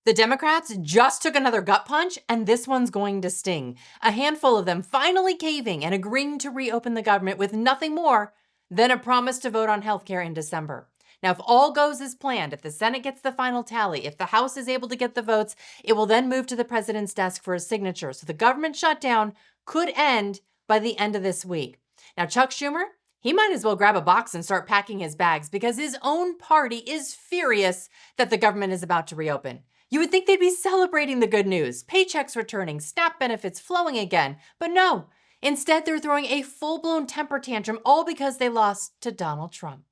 The Democrats just took another gut punch, and this one's going to sting. A handful of them finally caving and agreeing to reopen the government with nothing more than a promise to vote on healthcare in December. Now, if all goes as planned, if the Senate gets the final tally, if the House is able to get the votes, it will then move to the president's desk for a signature. So the government shutdown could end by the end of this week. Now, Chuck Schumer, he might as well grab a box and start packing his bags because his own party is furious that the government is about to reopen. You would think they'd be celebrating the good news, paychecks returning, SNAP benefits flowing again, but no. Instead, they're throwing a full-blown temper tantrum, all because they lost to Donald Trump.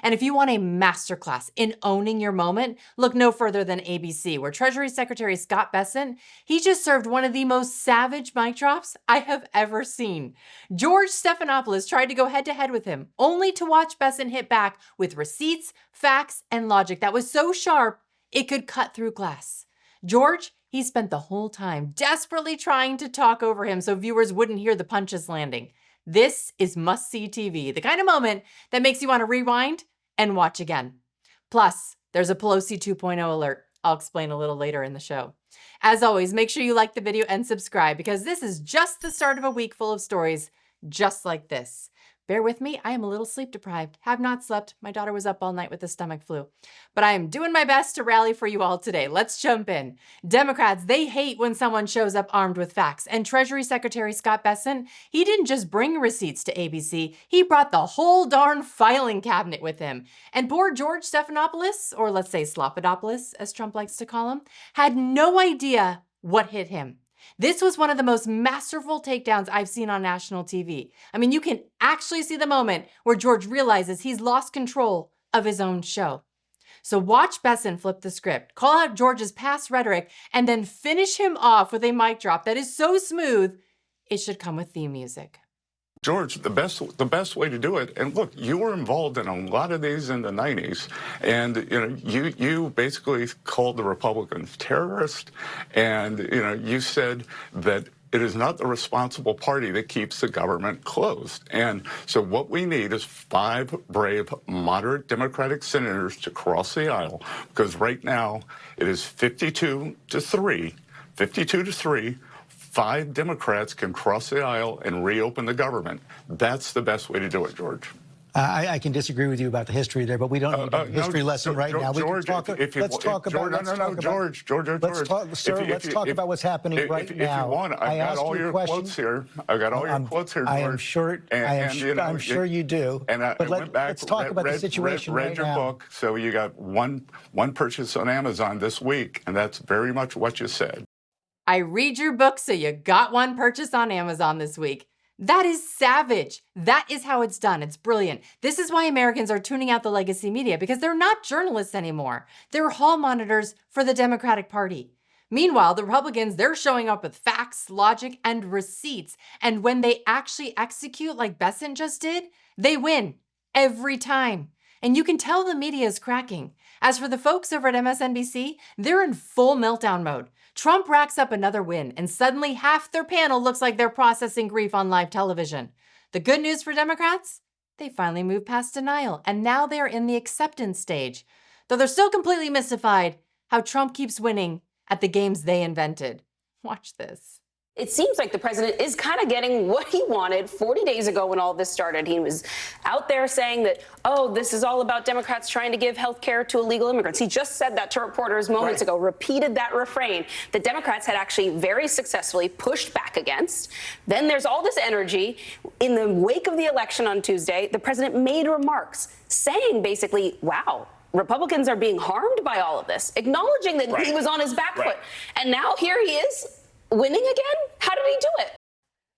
And if you want a masterclass in owning your moment, look no further than ABC, where Treasury Secretary Scott Besson, he just served one of the most savage mic drops I have ever seen. George Stephanopoulos tried to go head-to-head with him, only to watch Besson hit back with receipts, facts, and logic that was so sharp it could cut through glass. George, he spent the whole time desperately trying to talk over him so viewers wouldn't hear the punches landing. This is must-see TV, the kind of moment that makes you want to rewind and watch again. Plus, there's a Pelosi 2.0 alert. I'll explain a little later in the show. As always, make sure you like the video and subscribe because this is just the start of a week full of stories just like this. Bear with me, I am a little sleep deprived, have not slept. My daughter was up all night with the stomach flu. But I am doing my best to rally for you all today. Let's jump in. Democrats, they hate when someone shows up armed with facts. And Treasury Secretary Scott Besson, he didn't just bring receipts to ABC, he brought the whole darn filing cabinet with him. And poor George Stephanopoulos, or let's say Slopadopoulos, as Trump likes to call him, had no idea what hit him. This was one of the most masterful takedowns I've seen on national TV. I mean, you can actually see the moment where George realizes he's lost control of his own show. So watch Besson flip the script, call out George's past rhetoric, and then finish him off with a mic drop that is so smooth, it should come with theme music. George, the best way to do it, and look, you were involved in a lot of these in the 90s, and you basically called the Republicans terrorists, and you said that it is not the responsible party that keeps the government closed. And so what we need is 5 brave, moderate Democratic senators to cross the aisle, because right now it is 52 to 3. 5 Democrats can cross the aisle and reopen the government. That's the best way to do it, George. I can disagree with you about the history there, but we don't need a history lesson right now. George, let's talk about what's happening right now. If you want, I've got all your quotes here. I've got all your quotes here, George. I'm sure you do. But let's talk about the situation right now. Read your book. So you got one purchase on Amazon this week, and that's very much what you said. I read your book, so you got one purchase on Amazon this week. That is savage. That is how it's done. It's brilliant. This is why Americans are tuning out the legacy media, because they're not journalists anymore. They're hall monitors for the Democratic Party. Meanwhile, the Republicans, they're showing up with facts, logic, and receipts. And when they actually execute like Besson just did, they win every time. And you can tell the media is cracking. As for the folks over at MSNBC, they're in full meltdown mode. Trump racks up another win, and suddenly half their panel looks like they're processing grief on live television. The good news for Democrats? They finally moved past denial, and now they're in the acceptance stage. Though they're still completely mystified how Trump keeps winning at the games they invented. Watch this. It seems like the president is kind of getting what he wanted 40 days ago when all this started. He was out there saying that, oh, this is all about Democrats trying to give health care to illegal immigrants. He just said that to reporters moments ago, repeated that refrain that Democrats had actually very successfully pushed back against. Then there's all this energy. In the wake of the election on Tuesday, the president made remarks saying basically, wow, Republicans are being harmed by all of this, acknowledging that he was on his back foot. And now here he is. Winning again? How did he do it?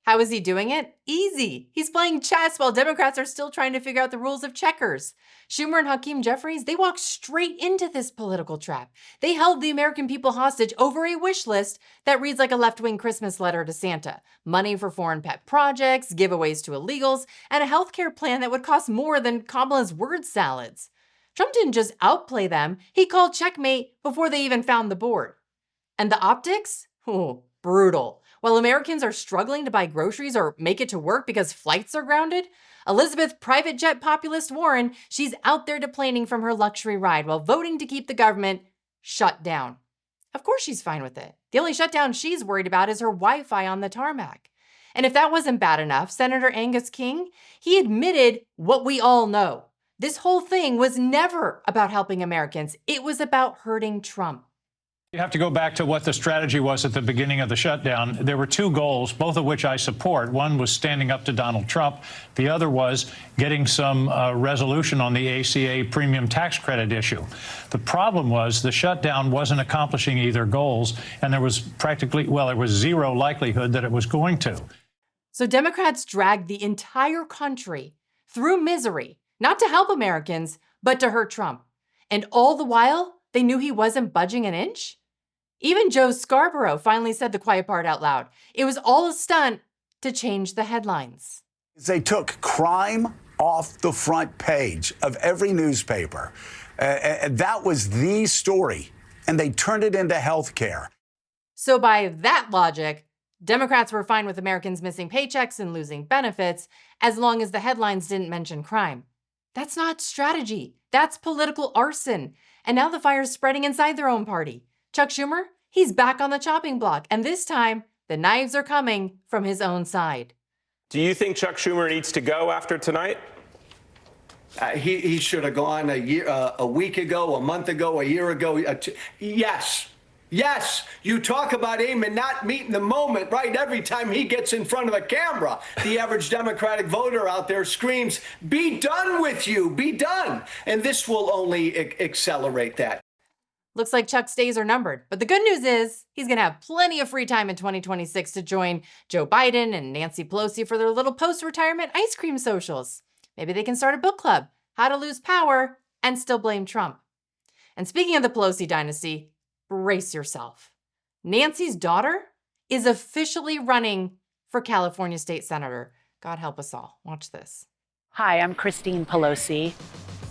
How is he doing it? Easy. He's playing chess while Democrats are still trying to figure out the rules of checkers. Schumer and Hakeem Jeffries, they walked straight into this political trap. They held the American people hostage over a wish list that reads like a left-wing Christmas letter to Santa. Money for foreign pet projects, giveaways to illegals, and a healthcare plan that would cost more than Kamala's word salads. Trump didn't just outplay them. He called checkmate before they even found the board. And the optics? Oh, brutal. While Americans are struggling to buy groceries or make it to work because flights are grounded, Elizabeth private jet populist Warren, she's out there deplaning from her luxury ride while voting to keep the government shut down. Of course she's fine with it. The only shutdown she's worried about is her Wi-Fi on the tarmac. And if that wasn't bad enough, Senator Angus King, he admitted what we all know. This whole thing was never about helping Americans. It was about hurting Trump. You have to go back to what the strategy was at the beginning of the shutdown. There were two goals, both of which I support. One was standing up to Donald Trump. The other was getting some resolution on the ACA premium tax credit issue. The problem was the shutdown wasn't accomplishing either goals, and there was practically, well, there was zero likelihood that it was going to. So Democrats dragged the entire country through misery, not to help Americans, but to hurt Trump. And all the while, they knew he wasn't budging an inch? Even Joe Scarborough finally said the quiet part out loud. It was all a stunt to change the headlines. They took crime off the front page of every newspaper. That was the story, and they turned it into health care. So by that logic, Democrats were fine with Americans missing paychecks and losing benefits as long as the headlines didn't mention crime. That's not strategy. That's political arson. And now the fire's spreading inside their own party. Chuck Schumer, he's back on the chopping block, and this time, the knives are coming from his own side. Do you think Chuck Schumer needs to go after tonight? He should have gone a week ago, a month ago, a year ago. Yes. Yes, you talk about aim and not meeting the moment, right? Every time he gets in front of the camera, the average Democratic voter out there screams, "Be done with you, be done." And this will only accelerate that. Looks like Chuck's days are numbered. But the good news is he's going to have plenty of free time in 2026 to join Joe Biden and Nancy Pelosi for their little post-retirement ice cream socials. Maybe they can start a book club, How to Lose Power and Still Blame Trump. And speaking of the Pelosi dynasty, brace yourself. Nancy's daughter is officially running for California State Senator. God help us all. Watch this. Hi, I'm Christine Pelosi,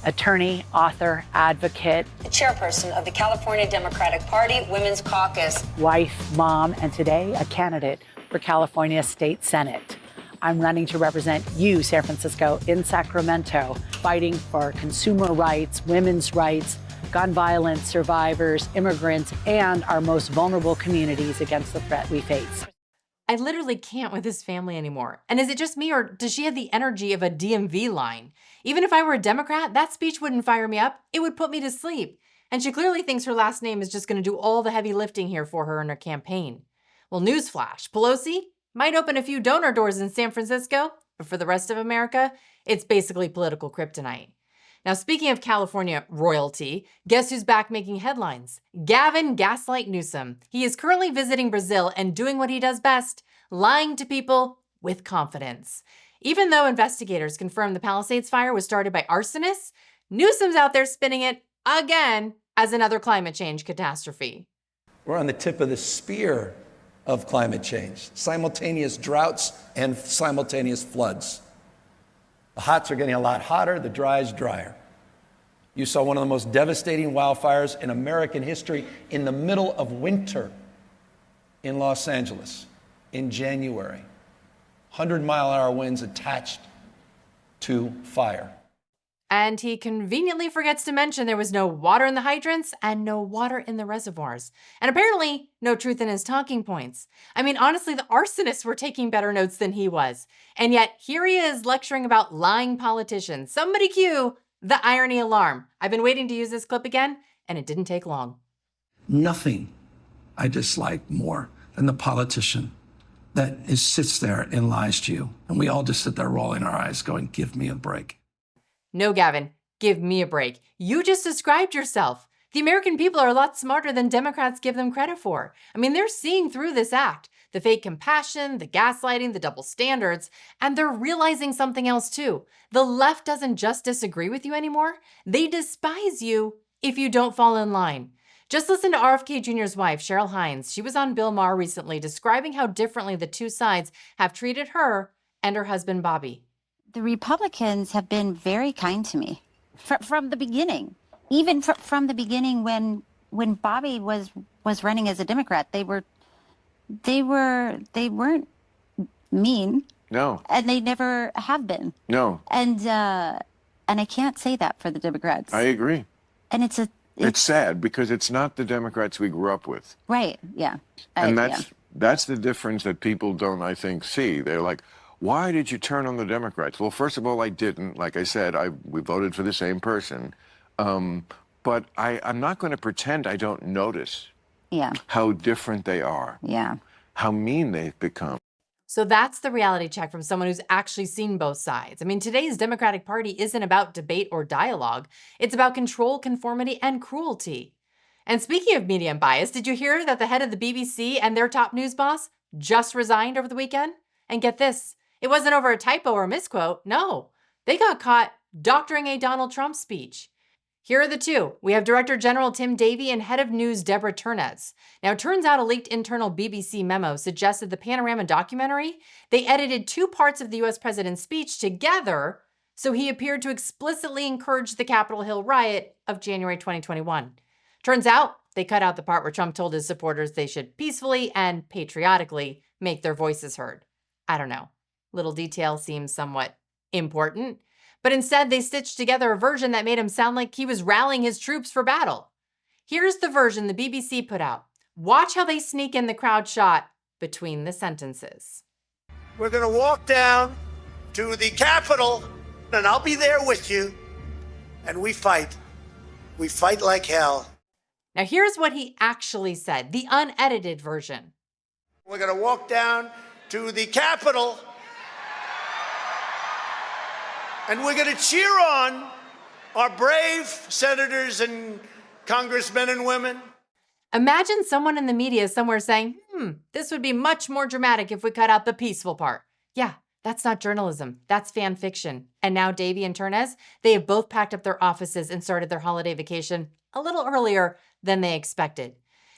attorney, author, advocate, the chairperson of the California Democratic Party Women's Caucus, wife, mom, and today a candidate for California State Senate. I'm running to represent you, San Francisco, in Sacramento, fighting for consumer rights, women's rights, gun violence survivors, immigrants, and our most vulnerable communities against the threat we face. I literally can't with this family anymore. And is it just me, or does she have the energy of a DMV line? Even if I were a Democrat, that speech wouldn't fire me up. It would put me to sleep. And she clearly thinks her last name is just going to do all the heavy lifting here for her in her campaign. Well, newsflash, Pelosi might open a few donor doors in San Francisco, but for the rest of America, it's basically political kryptonite. Now, speaking of California royalty, guess who's back making headlines? Gavin Gaslight Newsom. He is currently visiting Brazil and doing what he does best, lying to people with confidence. Even though investigators confirmed the Palisades fire was started by arsonists, Newsom's out there spinning it again as another climate change catastrophe. We're on the tip of the spear of climate change, simultaneous droughts and simultaneous floods. The hots are getting a lot hotter, the dries drier. You saw one of the most devastating wildfires in American history in the middle of winter in Los Angeles in January. 100-mile-an-hour winds attached to fire. And he conveniently forgets to mention there was no water in the hydrants and no water in the reservoirs. And apparently, no truth in his talking points. I mean, honestly, the arsonists were taking better notes than he was. And yet, here he is lecturing about lying politicians. Somebody cue the irony alarm. I've been waiting to use this clip again, and it didn't take long. Nothing I dislike more than the politician that sits there and lies to you. And we all just sit there rolling our eyes going, give me a break. No, Gavin, give me a break. You just described yourself. The American people are a lot smarter than Democrats give them credit for. I mean, they're seeing through this act, the fake compassion, the gaslighting, the double standards, and they're realizing something else too. The left doesn't just disagree with you anymore. They despise you if you don't fall in line. Just listen to RFK Jr.'s wife, Cheryl Hines. She was on Bill Maher recently describing how differently the two sides have treated her and her husband, Bobby. The Republicans have been very kind to me from the beginning. Even from the beginning when Bobby was running as a Democrat, they weren't mean. No. And they never have been. No. And I can't say that for the Democrats. I agree. And It's sad because it's not the Democrats we grew up with. Right, yeah. And that's the difference that people don't, I think, see. They're like, why did you turn on the Democrats? Well, first of all, I didn't. Like I said, we voted for the same person. But I'm not going to pretend I don't notice how different they are, how mean they've become. So that's the reality check from someone who's actually seen both sides. I mean, today's Democratic Party isn't about debate or dialogue. It's about control, conformity, and cruelty. And speaking of media and bias, did you hear that the head of the BBC and their top news boss just resigned over the weekend? And get this, it wasn't over a typo or a misquote. No, they got caught doctoring a Donald Trump speech. Here are the two. We have Director General Tim Davie and Head of News Deborah Turness. Now, it turns out a leaked internal BBC memo suggested the Panorama documentary, they edited two parts of the U.S. president's speech together, so he appeared to explicitly encourage the Capitol Hill riot of January 2021. Turns out they cut out the part where Trump told his supporters they should peacefully and patriotically make their voices heard. I don't know. Little detail seems somewhat important. But instead, they stitched together a version that made him sound like he was rallying his troops for battle. Here's the version the BBC put out. Watch how they sneak in the crowd shot between the sentences. We're going to walk down to the Capitol, and I'll be there with you, and we fight. We fight like hell. Now, here's what he actually said, the unedited version. We're going to walk down to the Capitol, and we're going to cheer on our brave senators and congressmen and women. Imagine someone in the media somewhere saying, this would be much more dramatic if we cut out the peaceful part. Yeah, that's not journalism. That's fan fiction. And now Davie and Turness, they have both packed up their offices and started their holiday vacation a little earlier than they expected.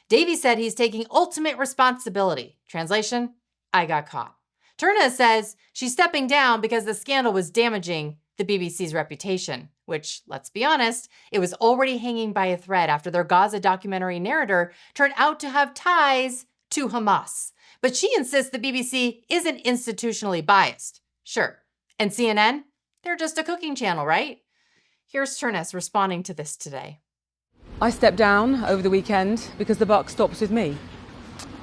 Davie said he's taking ultimate responsibility. Translation, I got caught. Turness says she's stepping down because the scandal was damaging the BBC's reputation, which, let's be honest, it was already hanging by a thread after their Gaza documentary narrator turned out to have ties to Hamas. But she insists the BBC isn't institutionally biased. Sure. And CNN? They're just a cooking channel, right? Here's Turness responding to this today. I stepped down over the weekend because the buck stops with me.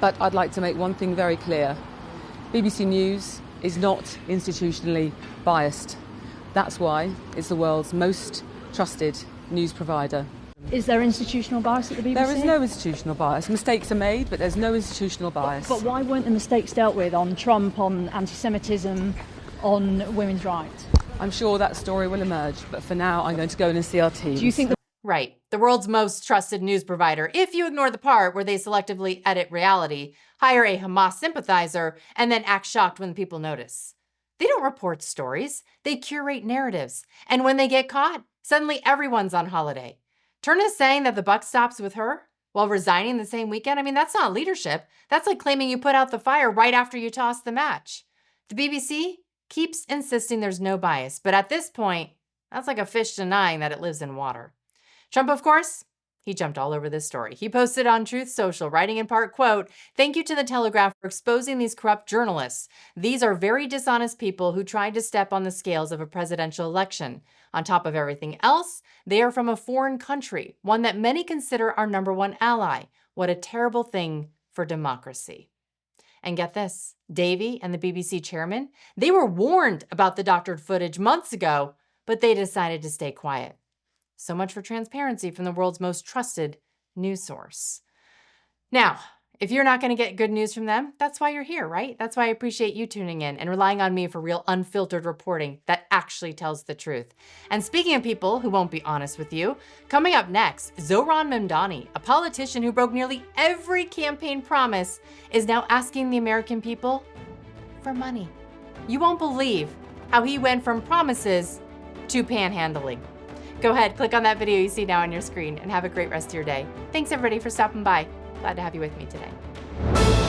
But I'd like to make one thing very clear. BBC News is not institutionally biased. That's why it's the world's most trusted news provider. Is there institutional bias at the BBC? There is no institutional bias. Mistakes are made, but there's no institutional bias. But why weren't the mistakes dealt with on Trump, on anti-Semitism, on women's rights? I'm sure that story will emerge, but for now I'm going to go in and see our teams. Do you think Right, the world's most trusted news provider, if you ignore the part where they selectively edit reality, hire a Hamas sympathizer, and then act shocked when people notice. They don't report stories, they curate narratives. And when they get caught, suddenly everyone's on holiday. Turness saying that the buck stops with her while resigning the same weekend, I mean, that's not leadership. That's like claiming you put out the fire right after you toss the match. The BBC keeps insisting there's no bias, but at this point, that's like a fish denying that it lives in water. Trump, of course, he jumped all over this story. He posted on Truth Social, writing in part, quote, "Thank you to The Telegraph for exposing these corrupt journalists. These are very dishonest people who tried to step on the scales of a presidential election. On top of everything else, they are from a foreign country, one that many consider our number one ally. What a terrible thing for democracy." And get this, Davie and the BBC chairman, they were warned about the doctored footage months ago, but they decided to stay quiet. So much for transparency from the world's most trusted news source. Now, if you're not going to get good news from them, that's why you're here, right? That's why I appreciate you tuning in and relying on me for real unfiltered reporting that actually tells the truth. And speaking of people who won't be honest with you, coming up next, Zohran Mamdani, a politician who broke nearly every campaign promise, is now asking the American people for money. You won't believe how he went from promises to panhandling. Go ahead, click on that video you see now on your screen and have a great rest of your day. Thanks everybody for stopping by. Glad to have you with me today.